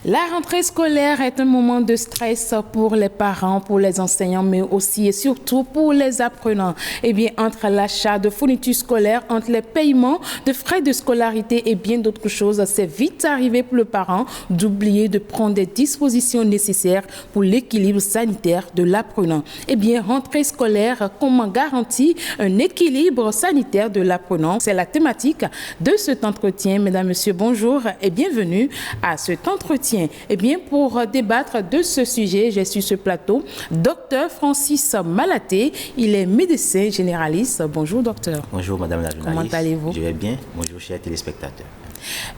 La rentrée scolaire est un moment de stress pour les parents, pour les enseignants, mais aussi et surtout pour les apprenants. Eh bien, entre l'achat de fournitures scolaires, entre les paiements de frais de scolarité et bien d'autres choses, c'est vite arrivé pour le parent d'oublier de prendre des dispositions nécessaires pour l'équilibre sanitaire de l'apprenant. Eh bien, rentrée scolaire, comment garantir un équilibre sanitaire de l'apprenant? C'est la thématique de cet entretien. Mesdames, Messieurs, bonjour et bienvenue à cet entretien. Eh bien, pour débattre de ce sujet, j'ai sur ce plateau Dr Francis Malaté. Il est médecin généraliste. Bonjour, docteur. Bonjour, madame la journaliste. Comment allez-vous? Je vais bien. Bonjour, chers téléspectateurs.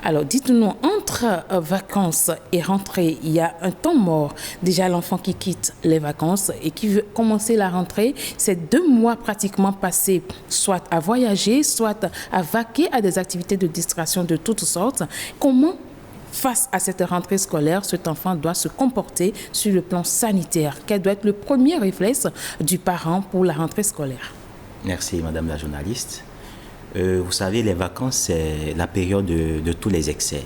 Alors, dites-nous, entre vacances et rentrée, il y a un temps mort. Déjà, l'enfant qui quitte les vacances et qui veut commencer la rentrée, c'est 2 mois pratiquement passés, soit à voyager, soit à vaquer à des activités de distraction de toutes sortes. Comment, face à cette rentrée scolaire, cet enfant doit se comporter sur le plan sanitaire? Quel doit être le premier réflexe du parent pour la rentrée scolaire? Merci, madame la journaliste. Vous savez, les vacances, c'est la période de tous les excès.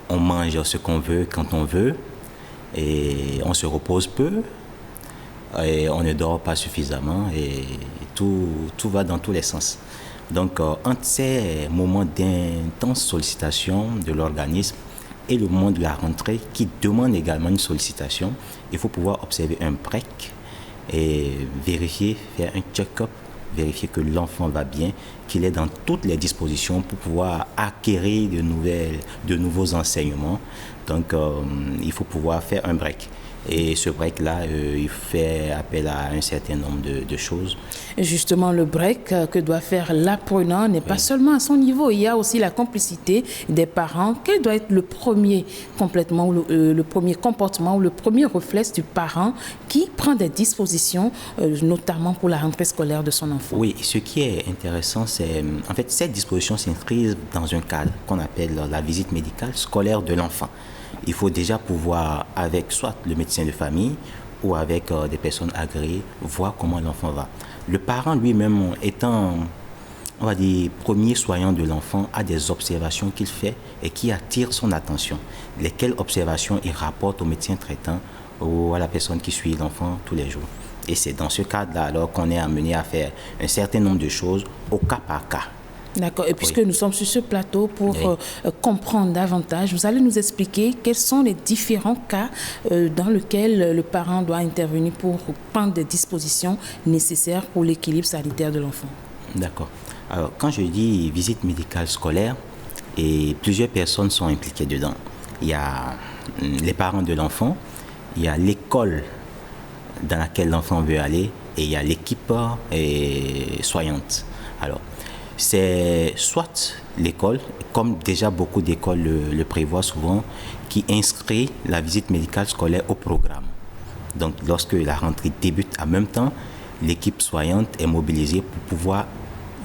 On mange ce qu'on veut quand on veut, et on se repose peu, et on ne dort pas suffisamment, et tout va dans tous les sens. Donc, entre ces moments d'intense sollicitation de l'organisme et le moment de la rentrée qui demande également une sollicitation, il faut pouvoir observer un break et vérifier, faire un check-up, vérifier que l'enfant va bien, qu'il est dans toutes les dispositions pour pouvoir acquérir de nouveaux enseignements. Donc, il faut pouvoir faire un break. Et ce break-là, il fait appel à un certain nombre de choses. Et justement, le break que doit faire l'apprenant n'est pas seulement à son niveau. Il y a aussi la complicité des parents. Quel doit être le premier complètement, ou le premier comportement ou le premier réflexe du parent qui prend des dispositions, notamment pour la rentrée scolaire de son enfant? Oui, ce qui est intéressant, c'est en fait cette disposition s'inscrit dans un cadre qu'on appelle la visite médicale scolaire de l'enfant. Il faut déjà pouvoir, avec soit le médecin de famille ou avec des personnes agréées, voir comment l'enfant va. Le parent lui-même étant, on va dire, premier soignant de l'enfant, a des observations qu'il fait et qui attirent son attention. Lesquelles observations il rapporte au médecin traitant ou à la personne qui suit l'enfant tous les jours. Et c'est dans ce cadre-là alors qu'on est amené à faire un certain nombre de choses au cas par cas. D'accord. Et puisque nous sommes sur ce plateau pour comprendre davantage, vous allez nous expliquer quels sont les différents cas dans lesquels le parent doit intervenir pour prendre des dispositions nécessaires pour l'équilibre sanitaire de l'enfant. D'accord. Alors, quand je dis visite médicale scolaire, et plusieurs personnes sont impliquées dedans. Il y a les parents de l'enfant, il y a l'école dans laquelle l'enfant veut aller et il y a l'équipe soignante. Alors, c'est soit l'école, comme déjà beaucoup d'écoles le prévoient souvent, qui inscrit la visite médicale scolaire au programme. Donc, lorsque la rentrée débute en même temps, l'équipe soignante est mobilisée pour pouvoir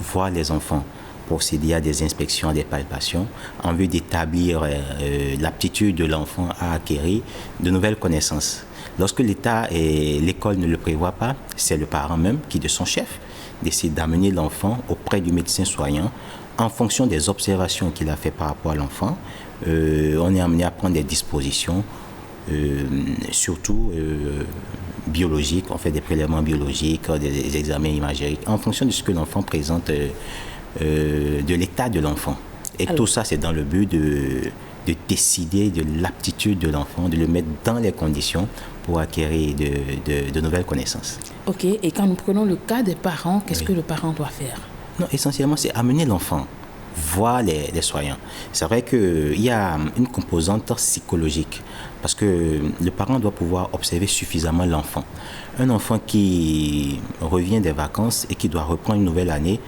voir les enfants, procéder à des inspections, à des palpations, en vue d'établir l'aptitude de l'enfant à acquérir de nouvelles connaissances. Lorsque l'État et l'école ne le prévoient pas, c'est le parent même qui, de son chef, décide d'amener l'enfant auprès du médecin soignant en fonction des observations qu'il a fait par rapport à l'enfant. On est amené à prendre des dispositions, surtout biologiques. On fait des prélèvements biologiques, des examens imagériques en fonction de ce que l'enfant présente, de l'état de l'enfant. Et alors, tout ça, c'est dans le but de décider de l'aptitude de l'enfant, de le mettre dans les conditions pour acquérir de nouvelles connaissances. Ok, et quand nous prenons le cas des parents, qu'est-ce que le parent doit faire? Non, essentiellement, c'est amener l'enfant, voir les soignants. C'est vrai qu'il y a une composante psychologique, parce que le parent doit pouvoir observer suffisamment l'enfant. Un enfant qui revient des vacances et qui doit reprendre une nouvelle année,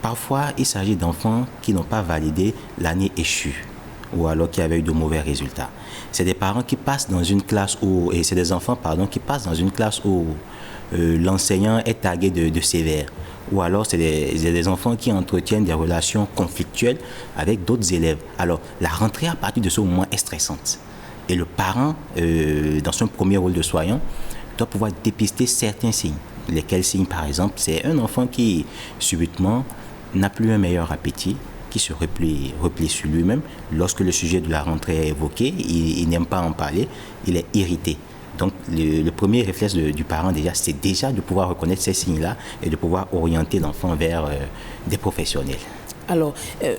parfois, il s'agit d'enfants qui n'ont pas validé l'année échue, ou alors qui avaient eu de mauvais résultats. C'est des parents qui passent dans une classe où, et c'est des enfants, qui passent dans une classe où l'enseignant est tagué de sévère. Ou alors c'est des enfants qui entretiennent des relations conflictuelles avec d'autres élèves. Alors la rentrée à partir de ce moment est stressante. Et le parent, dans son premier rôle de soignant, doit pouvoir dépister certains signes. Lesquels signes, par exemple? C'est un enfant qui, subitement, n'a plus un meilleur appétit, qui se replie sur lui-même. Lorsque le sujet de la rentrée est évoqué, il n'aime pas en parler, il est irrité. Donc, le premier réflexe du parent, déjà, c'est déjà de pouvoir reconnaître ces signes-là et de pouvoir orienter l'enfant vers des professionnels. Alors,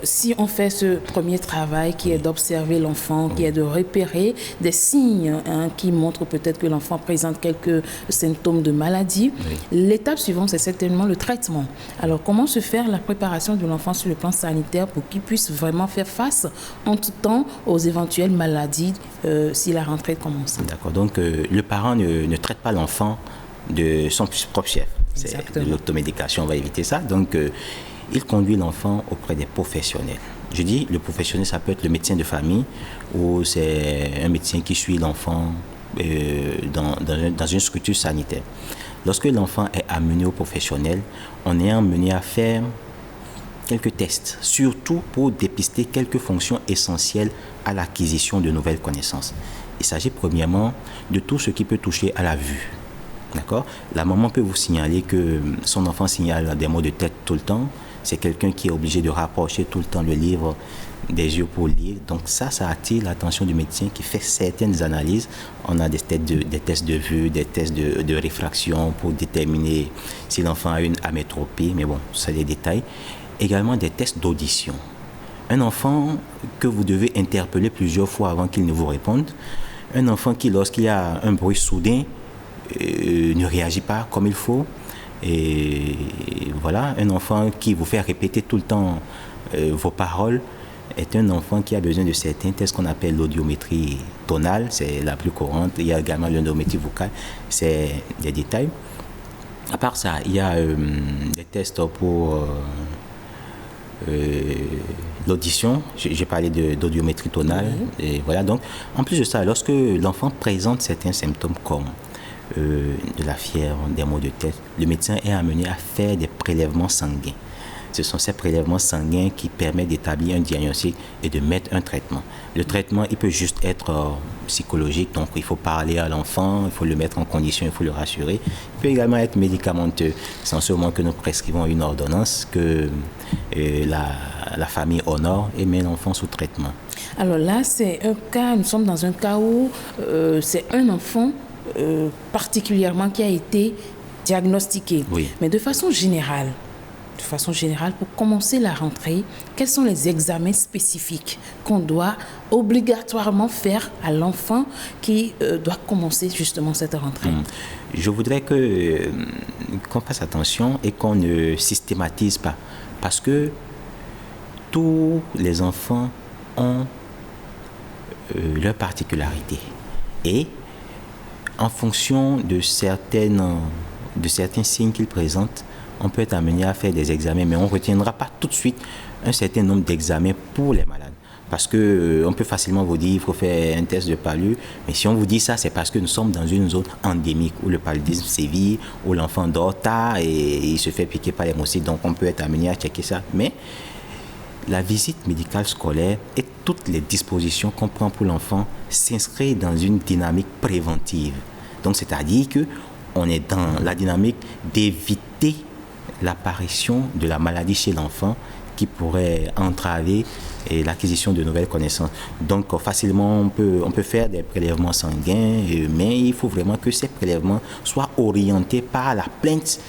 si on fait ce premier travail qui est d'observer l'enfant, qui est de repérer des signes qui montrent peut-être que l'enfant présente quelques symptômes de maladie, l'étape suivante, c'est certainement le traitement. Alors, comment se faire la préparation de l'enfant sur le plan sanitaire pour qu'il puisse vraiment faire face en tout temps aux éventuelles maladies si la rentrée commence? D'accord. Donc, le parent ne traite pas l'enfant de son propre chef. C'est de l'automédication, on va éviter ça. Donc, il conduit l'enfant auprès des professionnels. Je dis, le professionnel, ça peut être le médecin de famille ou c'est un médecin qui suit l'enfant dans une structure sanitaire. Lorsque l'enfant est amené au professionnel, on est amené à faire quelques tests, surtout pour dépister quelques fonctions essentielles à l'acquisition de nouvelles connaissances. Il s'agit premièrement de tout ce qui peut toucher à la vue. D'accord? La maman peut vous signaler que son enfant signale des maux de tête tout le temps. C'est quelqu'un qui est obligé de rapprocher tout le temps le livre des yeux pour lire. Donc ça attire l'attention du médecin qui fait certaines analyses. On a des tests de vue, des tests de réfraction pour déterminer si l'enfant a une amétropie. Mais bon, ça c'est des détails. Également des tests d'audition. Un enfant que vous devez interpeller plusieurs fois avant qu'il ne vous réponde. Un enfant qui, lorsqu'il y a un bruit soudain, ne réagit pas comme il faut. Et voilà, un enfant qui vous fait répéter tout le temps vos paroles est un enfant qui a besoin de certains tests qu'on appelle l'audiométrie tonale, c'est la plus courante. Il y a également l'audiométrie vocale, c'est des détails. À part ça, il y a des tests pour l'audition. J'ai parlé d'audiométrie tonale. Et voilà, donc, en plus de ça, lorsque l'enfant présente certains symptômes comme de la fièvre, des maux de tête, le médecin est amené à faire des prélèvements sanguins. Ce sont ces prélèvements sanguins qui permettent d'établir un diagnostic et de mettre un traitement. Le traitement, il peut juste être psychologique, donc il faut parler à l'enfant, il faut le mettre en condition, il faut le rassurer. Il peut également être médicamenteux. C'est en ce moment que nous prescrivons une ordonnance que la famille honore et met l'enfant sous traitement. Alors là, c'est un cas, nous sommes dans un cas où c'est un enfant particulièrement qui a été diagnostiqué. Oui. Mais de façon générale, pour commencer la rentrée, quels sont les examens spécifiques qu'on doit obligatoirement faire à l'enfant qui doit commencer justement cette rentrée? Je voudrais qu'on fasse attention et qu'on ne systématise pas, parce que tous les enfants ont leurs particularités. Et en fonction de certains signes qu'ils présentent, on peut être amené à faire des examens, mais on ne retiendra pas tout de suite un certain nombre d'examens pour les malades. Parce qu'on peut facilement vous dire qu'il faut faire un test de palu, mais si on vous dit ça, c'est parce que nous sommes dans une zone endémique où le paludisme sévit, où l'enfant dort tard et il se fait piquer par les moustiques, donc on peut être amené à checker ça. Mais la visite médicale scolaire et toutes les dispositions qu'on prend pour l'enfant s'inscrivent dans une dynamique préventive. Donc, c'est-à-dire qu'on est dans la dynamique d'éviter l'apparition de la maladie chez l'enfant qui pourrait entraver l'acquisition de nouvelles connaissances. Donc, facilement, on peut faire des prélèvements sanguins, mais il faut vraiment que ces prélèvements soient orientés par la plainte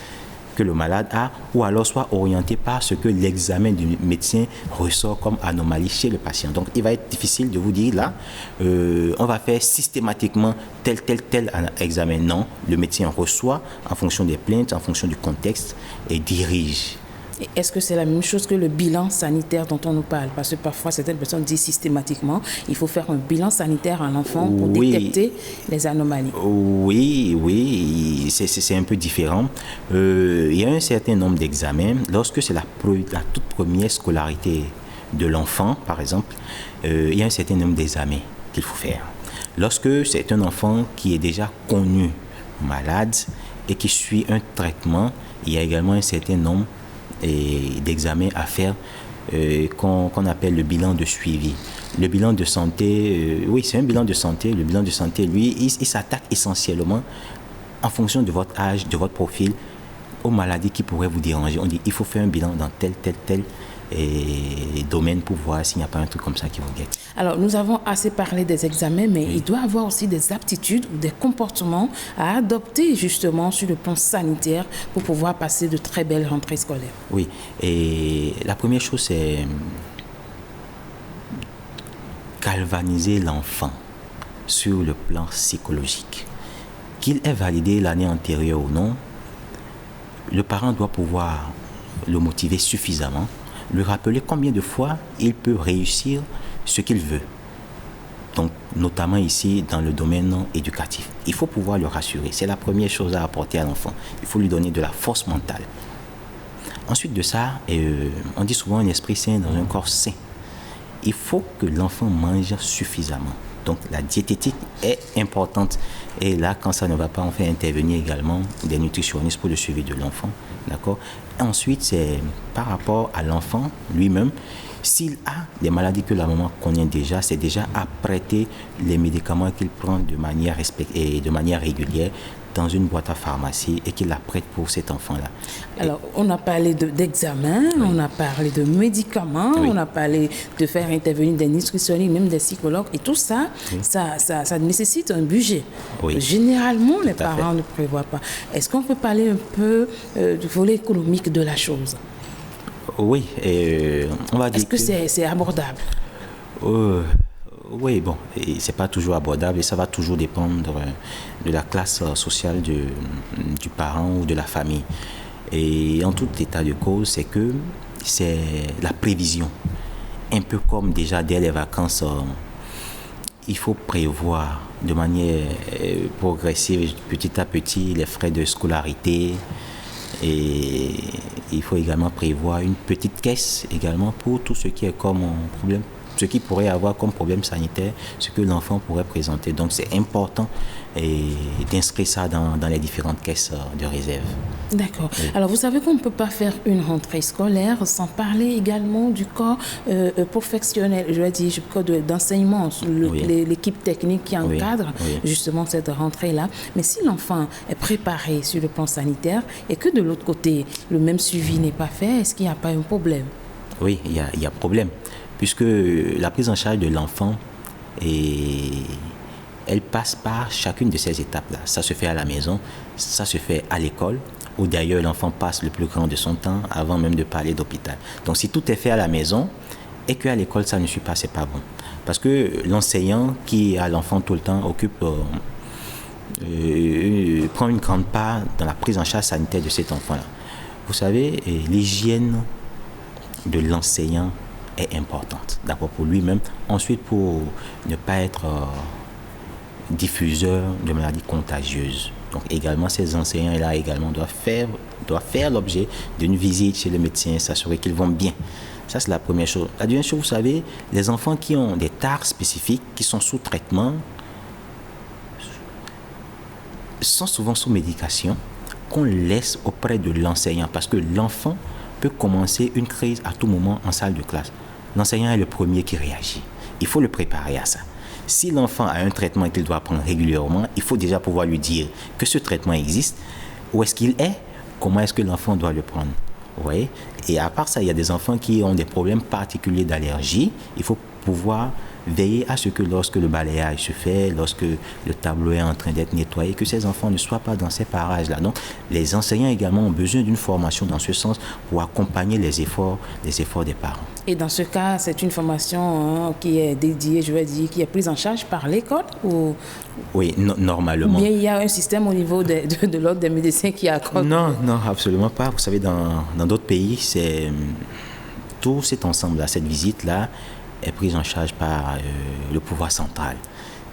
que le malade a, ou alors soit orienté par ce que l'examen du médecin ressort comme anomalie chez le patient. Donc, il va être difficile de vous dire là, on va faire systématiquement tel examen. Non, le médecin reçoit en fonction des plaintes, en fonction du contexte et dirige. Est-ce que c'est la même chose que le bilan sanitaire dont on nous parle? Parce que parfois, certaines personnes disent systématiquement il faut faire un bilan sanitaire à l'enfant pour détecter les anomalies. Oui, c'est un peu différent. Il y a un certain nombre d'examens. Lorsque c'est la toute première scolarité de l'enfant, par exemple, il y a un certain nombre d'examens qu'il faut faire. Lorsque c'est un enfant qui est déjà connu malade et qui suit un traitement, il y a également un certain nombre d'examens à faire qu'on appelle le bilan de suivi. Le bilan de santé, oui, c'est un bilan de santé. Le bilan de santé, lui, il s'attaque essentiellement en fonction de votre âge, de votre profil, aux maladies qui pourraient vous déranger. On dit il faut faire un bilan dans tel domaine pour voir s'il n'y a pas un truc comme ça qui vous guette. Alors, nous avons assez parlé des examens, mais il doit y avoir aussi des aptitudes ou des comportements à adopter justement sur le plan sanitaire pour pouvoir passer de très belles rentrées scolaires. Oui, et la première chose, c'est galvaniser l'enfant sur le plan psychologique. Qu'il ait validé l'année antérieure ou non, le parent doit pouvoir le motiver suffisamment, lui rappeler combien de fois il peut réussir ce qu'il veut. Donc, notamment ici dans le domaine éducatif. Il faut pouvoir le rassurer. C'est la première chose à apporter à l'enfant. Il faut lui donner de la force mentale. Ensuite de ça, on dit souvent un esprit sain dans un corps sain. Il faut que l'enfant mange suffisamment. Donc la diététique est importante. Et là, quand ça ne va pas, on fait intervenir également des nutritionnistes pour le suivi de l'enfant. D'accord ? Ensuite, c'est par rapport à l'enfant lui-même. S'il a des maladies que la maman connaît déjà, c'est déjà à prêter les médicaments qu'il prend de manière régulière dans une boîte à pharmacie et qu'il la prête pour cet enfant-là. Alors, on a parlé d'examens, on a parlé de médicaments, on a parlé de faire intervenir des nutritionnistes, même des psychologues, et tout ça, ça nécessite un budget. Généralement, les parents ne prévoient pas. Est-ce qu'on peut parler un peu du volet économique de la chose? Oui, on va dire. Est-ce que c'est abordable? Oui, bon, c'est pas toujours abordable et ça va toujours dépendre de la classe sociale du parent ou de la famille. Et en tout état de cause, c'est la prévision. Un peu comme déjà dès les vacances, il faut prévoir de manière progressive, petit à petit, les frais de scolarité. Et il faut également prévoir une petite caisse également pour tout ce qui est comme problème, ce qui pourrait avoir comme problème sanitaire, ce que l'enfant pourrait présenter. Donc c'est important d'inscrire ça dans les différentes caisses de réserve. D'accord. Oui. Alors vous savez qu'on ne peut pas faire une rentrée scolaire sans parler également du corps professionnel, je veux dire, du corps d'enseignement, l'équipe technique qui encadre justement cette rentrée-là. Mais si l'enfant est préparé sur le plan sanitaire et que de l'autre côté, le même suivi n'est pas fait, est-ce qu'il n'y a pas un problème? Oui, il y a problème. Puisque la prise en charge de l'enfant, elle passe par chacune de ces étapes-là. Ça se fait à la maison, ça se fait à l'école, où d'ailleurs l'enfant passe le plus grand de son temps avant même de parler d'hôpital. Donc si tout est fait à la maison et qu'à l'école ça ne suit pas, c'est pas bon. Parce que l'enseignant qui a l'enfant tout le temps prend une grande part dans la prise en charge sanitaire de cet enfant-là. Vous savez, l'hygiène de l'enseignant est importante, d'abord pour lui-même, ensuite pour ne pas être diffuseur de maladies contagieuses. Donc également ces enseignants-là également doivent faire l'objet d'une visite chez le médecin, s'assurer qu'ils vont bien. Ça c'est la première chose. La deuxième chose, vous savez, les enfants qui ont des tares spécifiques, qui sont sous traitement, sont souvent sous médication qu'on laisse auprès de l'enseignant parce que l'enfant peut commencer une crise à tout moment en salle de classe. L'enseignant est le premier qui réagit. Il faut le préparer à ça. Si l'enfant a un traitement qu'il doit prendre régulièrement, il faut déjà pouvoir lui dire que ce traitement existe, où est-ce qu'il est, comment est-ce que l'enfant doit le prendre. Vous voyez ? Et à part ça, il y a des enfants qui ont des problèmes particuliers d'allergie. Il faut pouvoir veiller à ce que lorsque le balayage se fait, lorsque le tableau est en train d'être nettoyé, que ces enfants ne soient pas dans ces parages-là. Donc, les enseignants également ont besoin d'une formation dans ce sens pour accompagner les efforts des parents. Et dans ce cas, c'est une formation qui est dédiée, je veux dire, qui est prise en charge par l'école ou... Oui, normalement. Ou bien il y a un système au niveau de l'ordre des médecins qui accorde? Non, absolument pas. Vous savez, dans d'autres pays, c'est tout cet ensemble-là, cette visite-là, est prise en charge par le pouvoir central.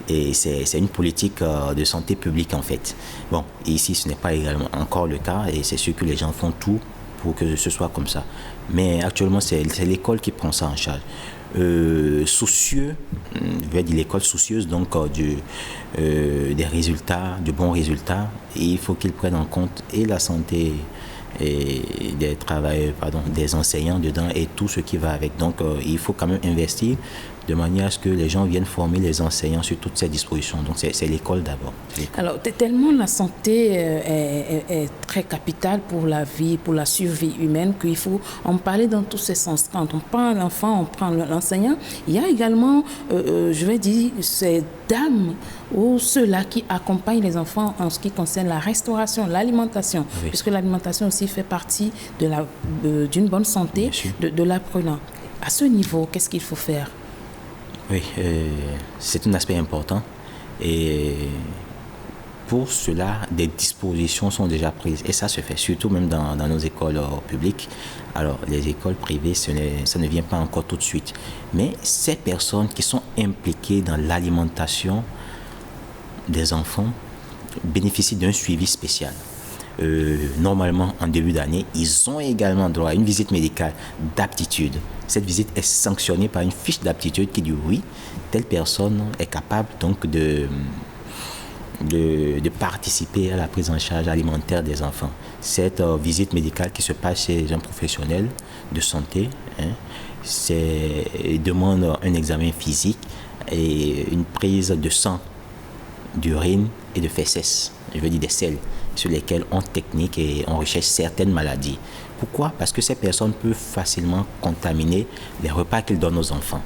Et c'est une politique de santé publique en fait. Bon, ici ce n'est pas également encore le cas et c'est sûr que les gens font tout pour que ce soit comme ça. Mais actuellement c'est l'école qui prend ça en charge. Soucieux, je vais dire l'école soucieuse donc des résultats, de bons résultats, et il faut qu'ils prennent en compte et la santé et des travailleurs, des enseignants dedans et tout ce qui va avec. Donc il faut quand même investir de manière à ce que les gens viennent former les enseignants sur toutes ces dispositions. Donc c'est l'école d'abord. Alors, tellement la santé est très capitale pour la vie, pour la survie humaine, qu'il faut en parler dans tous ces sens. Quand on prend l'enfant, on prend l'enseignant, il y a également, je vais dire, ces dames ou ceux-là qui accompagnent les enfants en ce qui concerne la restauration, l'alimentation, oui. Puisque l'alimentation aussi fait partie d'une bonne santé de l'apprenant. À ce niveau, qu'est-ce qu'il faut faire? Oui, c'est un aspect important et pour cela, des dispositions sont déjà prises et ça se fait surtout même dans nos écoles publiques. Alors, les écoles privées, ça ne vient pas encore tout de suite. Mais ces personnes qui sont impliquées dans l'alimentation des enfants bénéficient d'un suivi spécial. Normalement, en début d'année, ils ont également droit à une visite médicale d'aptitude. Cette visite est sanctionnée par une fiche d'aptitude qui dit oui, telle personne est capable donc de participer à la prise en charge alimentaire des enfants. Cette visite médicale qui se passe chez un professionnel de santé, demande un examen physique et une prise de sang, d'urine et de fesses, je veux dire des selles, sur lesquelles on technique et on recherche certaines maladies. Pourquoi? Parce que ces personnes peuvent facilement contaminer les repas qu'ils donnent aux enfants.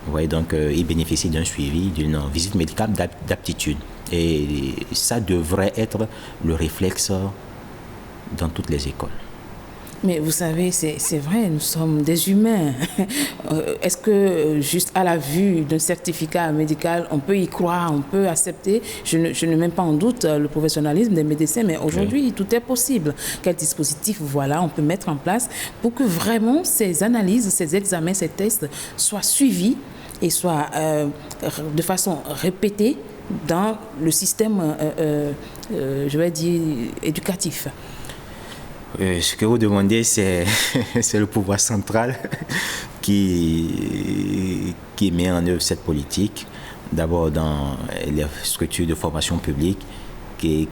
Vous voyez, donc ils bénéficient d'un suivi, d'une visite médicale d'aptitude. Et ça devrait être le réflexe dans toutes les écoles. Mais vous savez, c'est vrai, nous sommes des humains. Est-ce que juste à la vue d'un certificat médical, on peut y croire, on peut accepter? Je ne mets pas en doute le professionnalisme des médecins, mais aujourd'hui, oui, tout est possible. Quel dispositif, voilà, on peut mettre en place pour que vraiment ces analyses, ces examens, ces tests soient suivis et soient de façon répétée dans le système, je vais dire, éducatif? Ce que vous demandez, c'est le pouvoir central qui met en œuvre cette politique. D'abord dans les structures de formation publique qui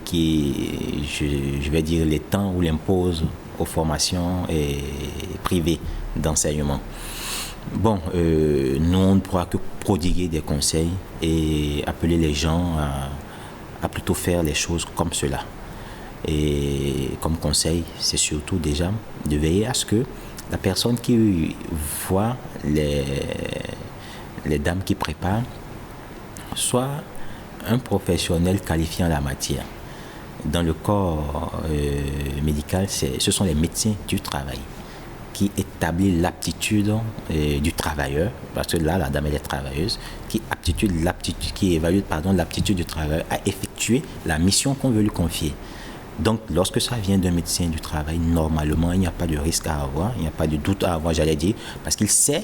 je vais dire, les temps où l'impose aux formations privées d'enseignement. Bon, nous, on ne pourra que prodiguer des conseils et appeler les gens à plutôt faire les choses comme cela. Et comme conseil, c'est surtout déjà de veiller à ce que la personne qui voit les dames qui préparent soit un professionnel qualifié en la matière. Dans le corps médical, ce sont les médecins du travail qui établissent l'aptitude du travailleur, parce que là, la dame, elle est travailleuse, qui évalue l'aptitude du travailleur à effectuer la mission qu'on veut lui confier. Donc, lorsque ça vient d'un médecin du travail, normalement, il n'y a pas de risque à avoir, il n'y a pas de doute à avoir, j'allais dire, parce qu'il sait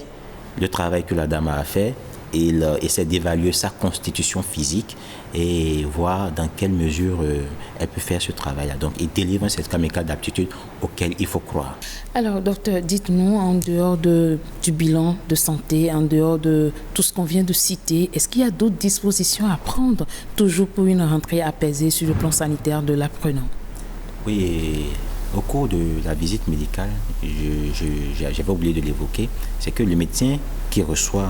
le travail que la dame a fait, et il essaie d'évaluer sa constitution physique et voir dans quelle mesure elle peut faire ce travail-là. Donc, il délivre un certificat médical d'aptitude auquel il faut croire. Alors, docteur, dites-nous, en dehors du bilan de santé, en dehors de tout ce qu'on vient de citer, est-ce qu'il y a d'autres dispositions à prendre, toujours pour une rentrée apaisée sur le plan sanitaire de l'apprenant? Oui, et au cours de la visite médicale, j'avais oublié de l'évoquer, c'est que le médecin qui reçoit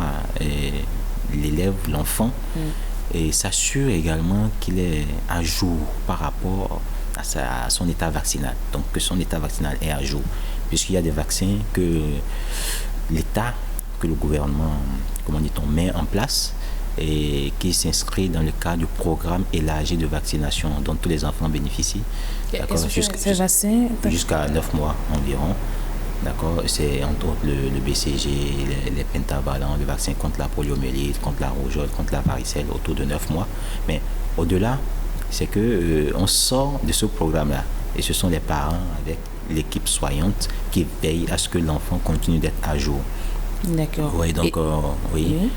l'élève, l'enfant, et s'assure également qu'il est à jour par rapport à son état vaccinal. Donc que son état vaccinal est à jour, puisqu'il y a des vaccins que l'État, que le gouvernement, met en place et qui s'inscrit dans le cadre du programme élargi de vaccination dont tous les enfants bénéficient. Jusqu'à 9 mois environ. D'accord, c'est entre autres le BCG, les pentavalents, le vaccin contre la poliomyélite, contre la rougeole, contre la varicelle, autour de 9 mois. Mais au-delà, c'est qu'on sort de ce programme-là. Et ce sont les parents avec l'équipe soignante qui veillent à ce que l'enfant continue d'être à jour. D'accord. Oui, donc, oui.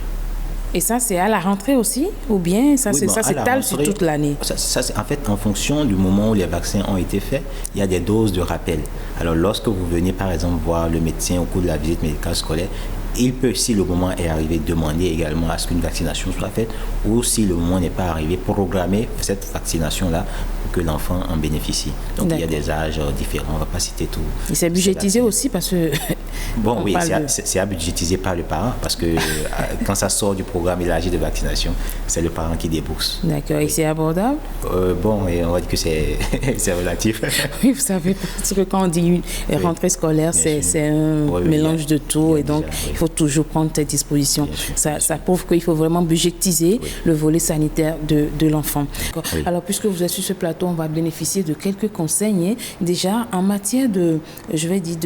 Et ça, c'est à la rentrée aussi? Ou bien ça s'étale sur toute l'année? Ça, c'est en fait en fonction du moment où les vaccins ont été faits, il y a des doses de rappel. Alors, lorsque vous venez, par exemple, voir le médecin au cours de la visite médicale scolaire, il peut, si le moment est arrivé, demander également à ce qu'une vaccination soit faite, ou si le moment n'est pas arrivé, programmer cette vaccination-là pour que l'enfant en bénéficie. Donc, il y a des âges différents, on ne va pas citer tout. Et c'est budgétisé aussi parce que Bon, oui, c'est à budgétiser par le parent parce que quand ça sort du programme élargi de vaccination, c'est le parent qui débourse. D'accord, et c'est abordable? Bon, et on va dire que c'est relatif. Oui, vous savez, parce que quand on dit rentrée scolaire, c'est un mélange de tout, et donc il faut toujours prendre tes dispositions. Ça prouve qu'il faut vraiment budgétiser le volet sanitaire de l'enfant. Oui. Alors, puisque vous êtes sur ce plateau, on va bénéficier de quelques conseils. Déjà, en matière de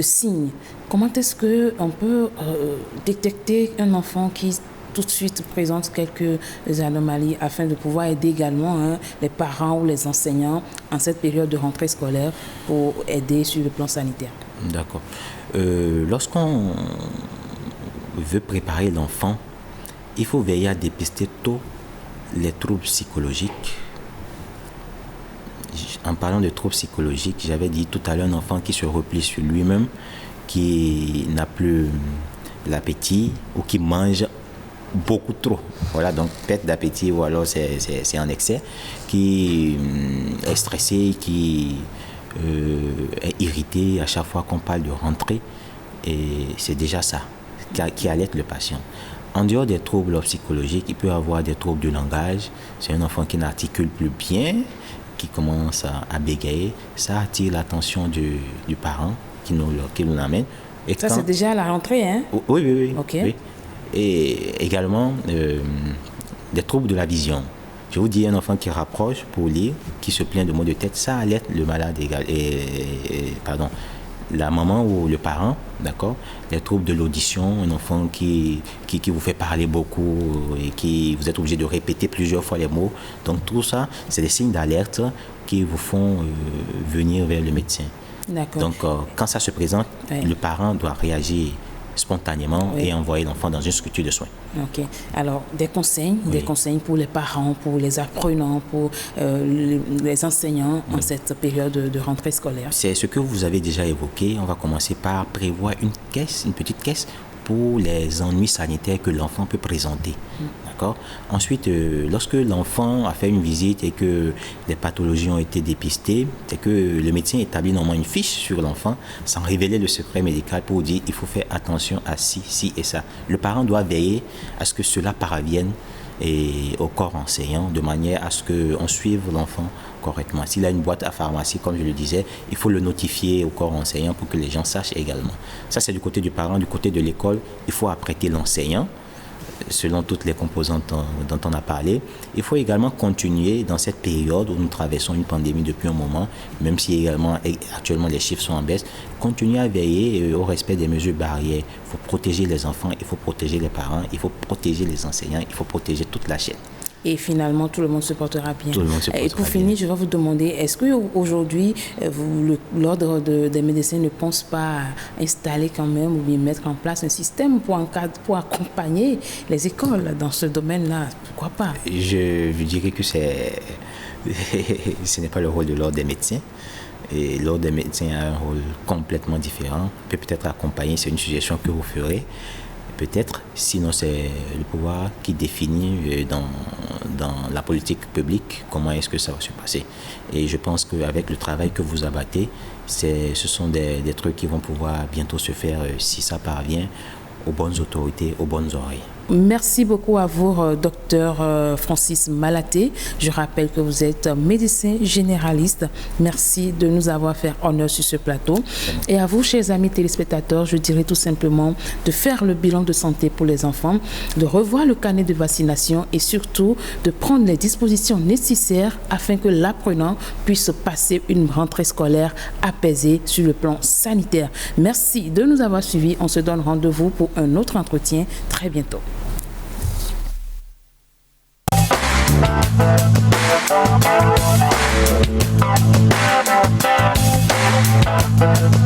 signes, comment est-ce qu'on peut détecter un enfant qui tout de suite présente quelques anomalies afin de pouvoir aider également les parents ou les enseignants en cette période de rentrée scolaire pour aider sur le plan sanitaire? D'accord. Lorsqu'on veut préparer l'enfant, il faut veiller à dépister tôt les troubles psychologiques. En parlant de troubles psychologiques, j'avais dit tout à l'heure un enfant qui se replie sur lui-même, qui n'a plus l'appétit ou qui mange beaucoup trop. Voilà, donc perte d'appétit ou alors c'est en excès, qui est stressé, qui est irrité à chaque fois qu'on parle de rentrée. Et c'est déjà ça qui alerte le patient. En dehors des troubles psychologiques, il peut y avoir des troubles de langage. C'est un enfant qui n'articule plus bien, qui commence à bégayer. Ça attire l'attention du parent qui nous l'amène. Et ça, c'est déjà à la rentrée, hein? Oui. Okay. Oui. Et également, des troubles de la vision. Je vous dis, un enfant qui rapproche pour lire, qui se plaint de maux de tête, ça alerte le malade la maman ou le parent, d'accord? Les troubles de l'audition, un enfant qui vous fait parler beaucoup et qui vous êtes obligé de répéter plusieurs fois les mots. Donc tout ça, c'est des signes d'alerte qui vous font venir vers le médecin. D'accord. Donc quand ça se présente, le parent doit réagir spontanément et envoyer l'enfant dans une structure de soins. Ok. Alors, des conseils pour les parents, pour les apprenants, pour les enseignants en cette période de rentrée scolaire. C'est ce que vous avez déjà évoqué. On va commencer par prévoir une petite caisse pour les ennuis sanitaires que l'enfant peut présenter. D'accord? Ensuite, lorsque l'enfant a fait une visite et que les pathologies ont été dépistées, c'est que le médecin établit normalement une fiche sur l'enfant sans révéler le secret médical pour dire il faut faire attention à ci et ça. Le parent doit veiller à ce que cela parvienne au corps enseignant de manière à ce qu'on suive l'enfant correctement. S'il a une boîte à pharmacie, comme je le disais, il faut le notifier au corps enseignant pour que les gens sachent également. Ça, c'est du côté du parent. Du côté de l'école, il faut apprêter l'enseignant selon toutes les composantes dont on a parlé. Il faut également continuer dans cette période où nous traversons une pandémie depuis un moment, même si également actuellement les chiffres sont en baisse, continuer à veiller au respect des mesures barrières. Il faut protéger les enfants, il faut protéger les parents, il faut protéger les enseignants, il faut protéger toute la chaîne. Et finalement, tout le monde se portera bien. Tout le monde se portera bien. Et pour finir, je vais vous demander, est-ce qu'aujourd'hui, l'ordre des médecins ne pense pas à installer quand même ou bien mettre en place un système pour accompagner les écoles dans ce domaine-là? Pourquoi pas? Je dirais que ce n'est pas le rôle de l'ordre des médecins. Et l'ordre des médecins a un rôle complètement différent. Peut-être accompagner, c'est une suggestion que vous ferez. Peut-être, sinon c'est le pouvoir qui définit dans la politique publique comment est-ce que ça va se passer. Et je pense qu'avec le travail que vous abattez, ce sont des trucs qui vont pouvoir bientôt se faire si ça parvient aux bonnes autorités, aux bonnes oreilles. Merci beaucoup à vous, docteur Francis Malaté. Je rappelle que vous êtes médecin généraliste. Merci de nous avoir fait honneur sur ce plateau. Et à vous, chers amis téléspectateurs, je dirais tout simplement de faire le bilan de santé pour les enfants, de revoir le carnet de vaccination et surtout de prendre les dispositions nécessaires afin que l'apprenant puisse passer une rentrée scolaire apaisée sur le plan sanitaire. Merci de nous avoir suivis. On se donne rendez-vous pour un autre entretien très bientôt. Thank you.